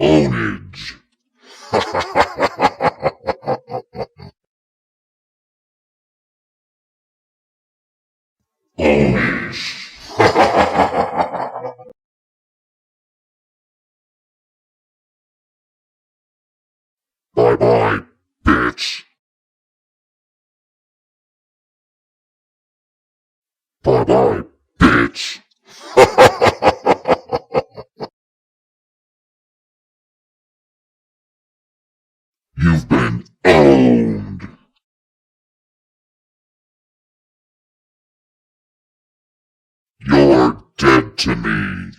Ownage. Ownage. Bye bye, bitch. Bye bye, bitch. You've been owned. You're dead to me.